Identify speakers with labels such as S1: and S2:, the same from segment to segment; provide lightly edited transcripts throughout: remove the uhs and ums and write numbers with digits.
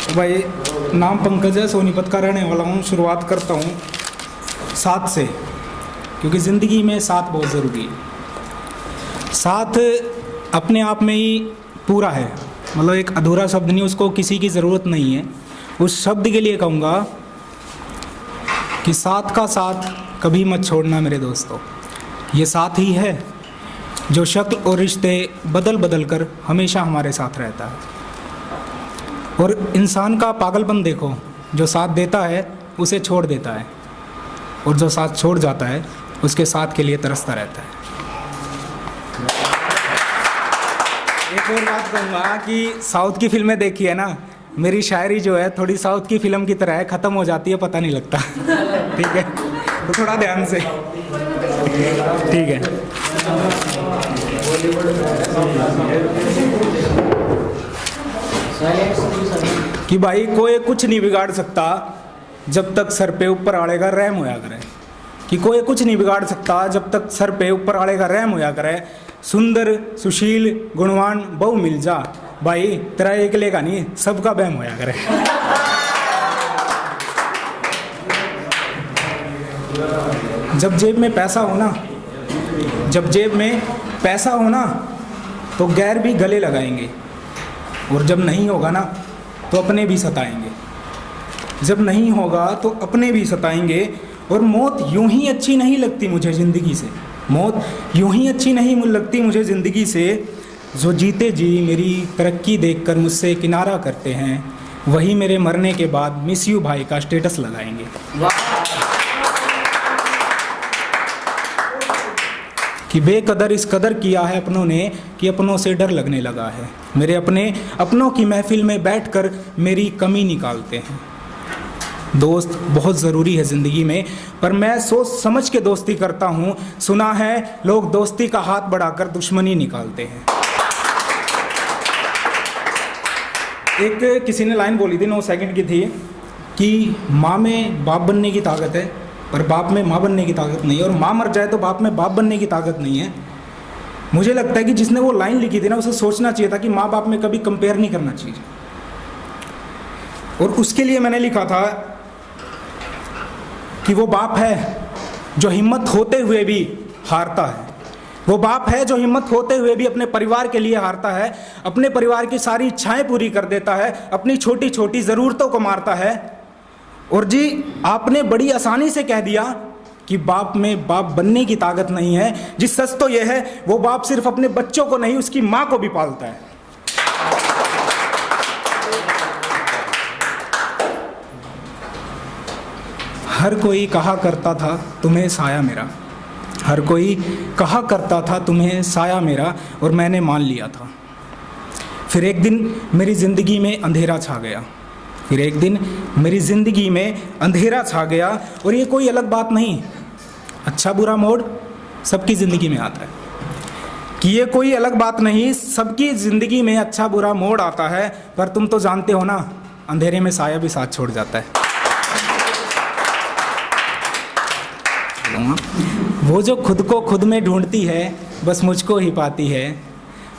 S1: भाई नाम पंकज है, सोनीपत का रहने वाला हूँ। शुरुआत करता हूँ साथ से, क्योंकि ज़िंदगी में साथ बहुत ज़रूरी है। साथ अपने आप में ही पूरा है, मतलब एक अधूरा शब्द नहीं, उसको किसी की ज़रूरत नहीं है। उस शब्द के लिए कहूँगा कि साथ का साथ कभी मत छोड़ना मेरे दोस्तों। ये साथ ही है जो शक्ल और रिश्ते बदल बदल कर हमेशा हमारे साथ रहता है। और इंसान का पागलपन देखो, जो साथ देता है उसे छोड़ देता है, और जो साथ छोड़ जाता है उसके साथ के लिए तरसता रहता है। एक और बात कहूँगा कि साउथ की फिल्में देखी है ना, मेरी शायरी जो है थोड़ी साउथ की फिल्म की तरह है, ख़त्म हो जाती है, पता नहीं लगता। ठीक है, तो थोड़ा ध्यान से। ठीक है। कि भाई कोई कुछ नहीं बिगाड़ सकता जब तक सर पे ऊपर वाले का रहम होया करे। कि कोई कुछ नहीं बिगाड़ सकता जब तक सर पे ऊपर वाले का रहम होया करे। सुंदर सुशील गुणवान बहु मिल जा, भाई तेरा एकले का नहीं सबका बहम होया करे। जब जेब में पैसा हो ना, जब जेब में पैसा हो ना तो गैर भी गले लगाएंगे, और जब नहीं होगा ना तो अपने भी सताएंगे। जब नहीं होगा तो अपने भी सताएंगे। और मौत यूं ही अच्छी नहीं लगती मुझे ज़िंदगी से, मौत यूं ही अच्छी नहीं लगती मुझे ज़िंदगी से। जो जीते जी मेरी तरक्की देखकर मुझसे किनारा करते हैं, वही मेरे मरने के बाद मिस यू भाई का स्टेटस लगाएंगे। कि बेकदर इस कदर किया है अपनों ने कि अपनों से डर लगने लगा है। मेरे अपनों की महफिल में बैठकर मेरी कमी निकालते हैं। दोस्त बहुत ज़रूरी है ज़िंदगी में, पर मैं सोच समझ के दोस्ती करता हूँ। सुना है लोग दोस्ती का हाथ बढ़ाकर दुश्मनी निकालते हैं। एक किसी ने लाइन बोली थी, 9 सेकंड की थी, कि माँ में बाप बनने की ताकत है पर बाप में माँ बनने की ताकत नहीं है, और माँ मर जाए तो बाप में बाप बनने की ताकत नहीं है। मुझे लगता है कि जिसने वो लाइन लिखी थी ना, उसे सोचना चाहिए था कि माँ बाप में कभी कंपेयर नहीं करना चाहिए। और उसके लिए मैंने लिखा था कि वो बाप है जो हिम्मत होते हुए भी हारता है। वो बाप है जो हिम्मत होते हुए भी अपने परिवार के लिए हारता है, अपने परिवार की सारी इच्छाएं पूरी कर देता है, अपनी छोटी छोटी ज़रूरतों को मारता है। और जी आपने बड़ी आसानी से कह दिया कि बाप में बाप बनने की ताकत नहीं है। जी सच तो यह है, वो बाप सिर्फ अपने बच्चों को नहीं उसकी माँ को भी पालता है। हर कोई कहा करता था तुम्हें साया मेरा, हर कोई कहा करता था तुम्हें साया मेरा, और मैंने मान लिया था। फिर एक दिन मेरी ज़िंदगी में अंधेरा छा गया, फिर एक दिन मेरी ज़िंदगी में अंधेरा छा गया। और ये कोई अलग बात नहीं, अच्छा बुरा मोड़ सबकी ज़िंदगी में आता है। कि ये कोई अलग बात नहीं, सबकी ज़िंदगी में अच्छा बुरा मोड़ आता है। पर तुम तो जानते हो ना, अंधेरे में साया भी साथ छोड़ जाता है। वो जो खुद को खुद में ढूंढती है बस मुझको ही पाती है।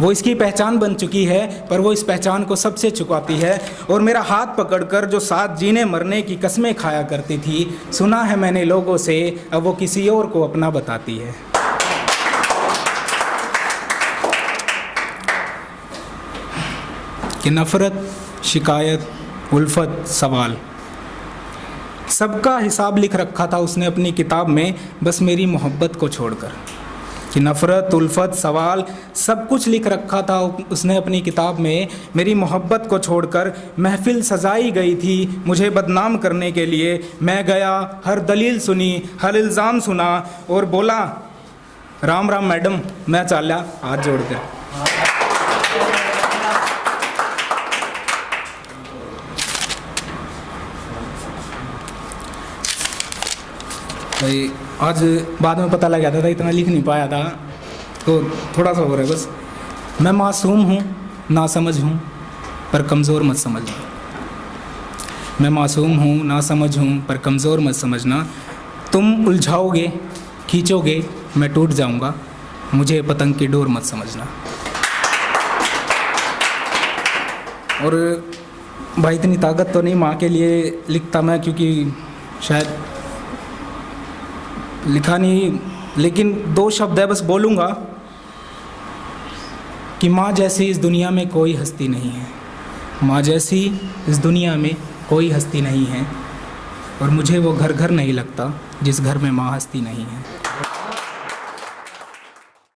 S1: वो इसकी पहचान बन चुकी है पर वो इस पहचान को सबसे छुपाती है। और मेरा हाथ पकड़कर जो साथ जीने मरने की कस्में खाया करती थी, सुना है मैंने लोगों से, अब वो किसी और को अपना बताती है। कि नफ़रत, शिकायत, उल्फत, सवाल, सबका हिसाब लिख रखा था उसने अपनी किताब में, बस मेरी मोहब्बत को छोड़कर। कि नफ़रत, उल्फत, सवाल, सब कुछ लिख रखा था उसने अपनी किताब में, मेरी मोहब्बत को छोड़कर। महफिल सजाई गई थी मुझे बदनाम करने के लिए। मैं गया, हर दलील सुनी, हर इल्ज़ाम सुना, और बोला राम राम मैडम, मैं चाल्या हाथ जोड़कर। भाई आज बाद में पता लग गया था, इतना लिख नहीं पाया था, तो थोड़ा सा हो रहा है बस। मैं मासूम हूँ, ना समझ हूँ, पर कमज़ोर मत समझना। मैं मासूम हूँ, ना समझ हूँ, पर कमज़ोर मत समझना। तुम उलझाओगे, खींचोगे, मैं टूट जाऊँगा, मुझे पतंग की डोर मत समझना। और भाई इतनी ताकत तो नहीं माँ के लिए लिखता मैं, क्योंकि शायद लिखा नहीं, लेकिन 2 शब्द है बस बोलूँगा कि माँ जैसी इस दुनिया में कोई हस्ती नहीं है। माँ जैसी इस दुनिया में कोई हस्ती नहीं है, और मुझे वो घर घर नहीं लगता जिस घर में माँ हस्ती नहीं है।